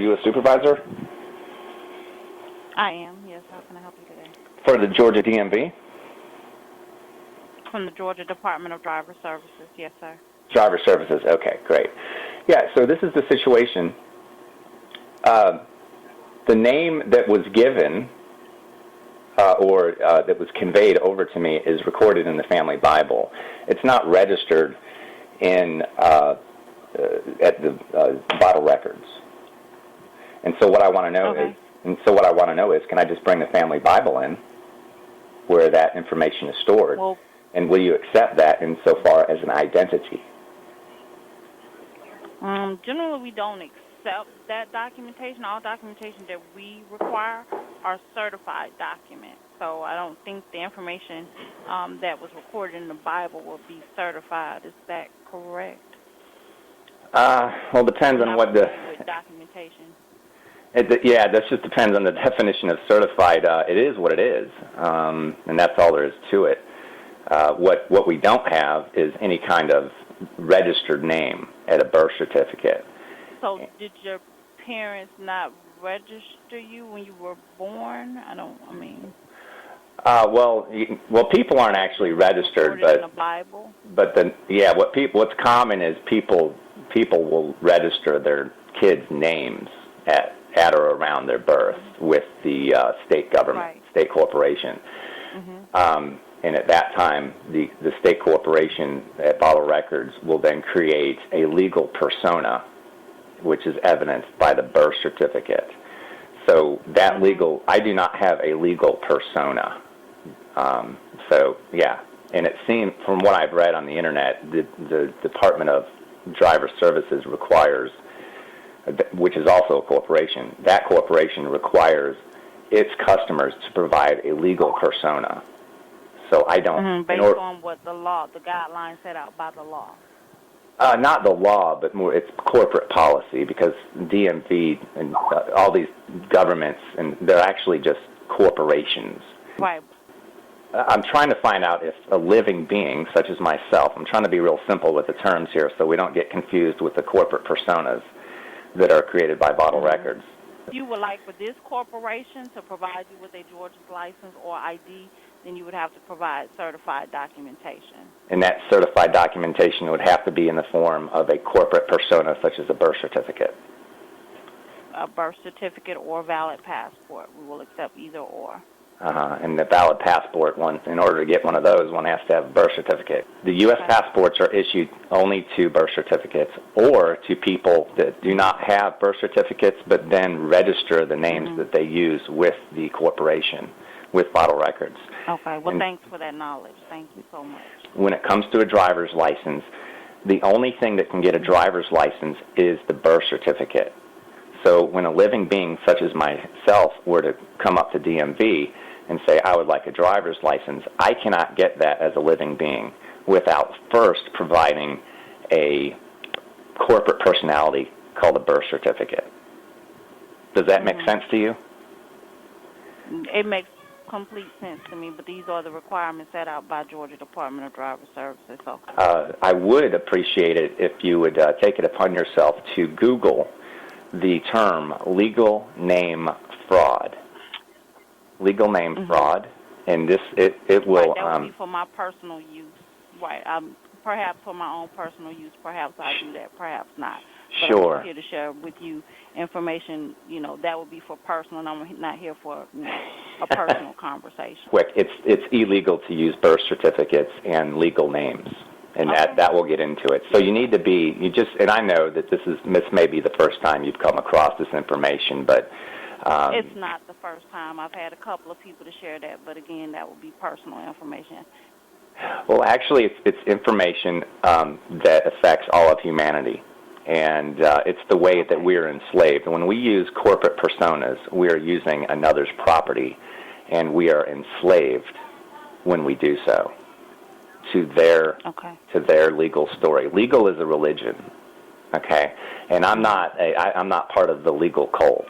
you a supervisor? I am, yes. How can I help you today? For the Georgia DMV? From the Georgia Department of Driver Services, yes, sir. Driver Services, okay, great. Yeah, so this is the situation. The name that was given or that was conveyed over to me is recorded in the family Bible. It's not registered in at the bottle records. And so what I want to know is, can I just bring the family Bible in where that information is stored? Well, and will you accept that insofar as an identity? Generally, we don't accept that documentation. All documentation that we require are certified documents. So I don't think the information that was recorded in the Bible will be certified. Is that correct? Well, depends on what the documentation. Yeah, that just depends on the definition of certified. It is what it is, and that's all there is to it. What we don't have is any kind of registered name at a birth certificate. So did your parents not register you when you were born? Well, people aren't actually registered, but in the Bible. But what's common is people will register their kids' names at or around their birth with the state government, right. State corporation. Mm-hmm. And at that time, the state corporation at Bottle Records will then create a legal persona, which is evidenced by the birth certificate. So that I do not have a legal persona. And it seems, from what I've read on the internet, the Department of Driver Services requires, which is also a corporation, that corporation requires its customers to provide a legal persona. So I don't... Based on what the guidelines set out by the law. Not the law, but more it's corporate policy, because DMV and all these governments, and they're actually just corporations. Right. I'm trying to find out if a living being, such as myself, I'm trying to be real simple with the terms here so we don't get confused with the corporate personas that are created by Bottle Records. If you would like for this corporation to provide you with a Georgia license or ID, then you would have to provide certified documentation. And that certified documentation would have to be in the form of a corporate persona, such as a birth certificate. A birth certificate or valid passport. We will accept either or. And the valid passport, in order to get one of those, one has to have a birth certificate. The U.S. passports are issued only to birth certificates or to people that do not have birth certificates but then register the names that they use with the corporation, with Bottle Records. Okay. Well, thanks for that knowledge. Thank you so much. When it comes to a driver's license, the only thing that can get a driver's license is the birth certificate. So when a living being such as myself were to come up to DMV and say, I would like a driver's license, I cannot get that as a living being without first providing a corporate personality called a birth certificate. Does that make sense to you? It makes complete sense to me, but these are the requirements set out by Georgia Department of Driver Services. So. I would appreciate it if you would take it upon yourself to Google the term legal name fraud. Legal name fraud, and it will... Right, that would be for my personal use. Right. Perhaps for my own personal use, perhaps I do that, perhaps not. But sure. I'm here to share with you information, that would be for personal, and I'm not here for a personal conversation. Quick, it's illegal to use birth certificates and legal names, and that will get into it. So you need to be, and I know that this may be the first time you've come across this information, but... it's not the first time. I've had a couple of people to share that, but again, that would be personal information. Well, actually, it's information that affects all of humanity, and it's the way that we're enslaved. When we use corporate personas, we are using another's property, and we are enslaved when we do so to their legal story. Legal is a religion, okay? And I'm not part of the legal cult.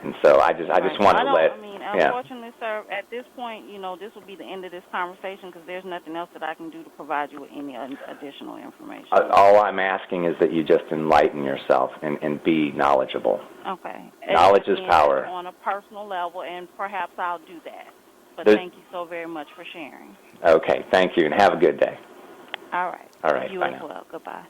And so I just wanted to let... unfortunately, sir, at this point, this will be the end of this conversation because there's nothing else that I can do to provide you with any additional information. All I'm asking is that you just enlighten yourself and be knowledgeable. Okay. Knowledge is power. On a personal level, and perhaps I'll do that. But thank you so very much for sharing. Okay, thank you, and have a good day. All right. All right, You bye as now. well. Goodbye.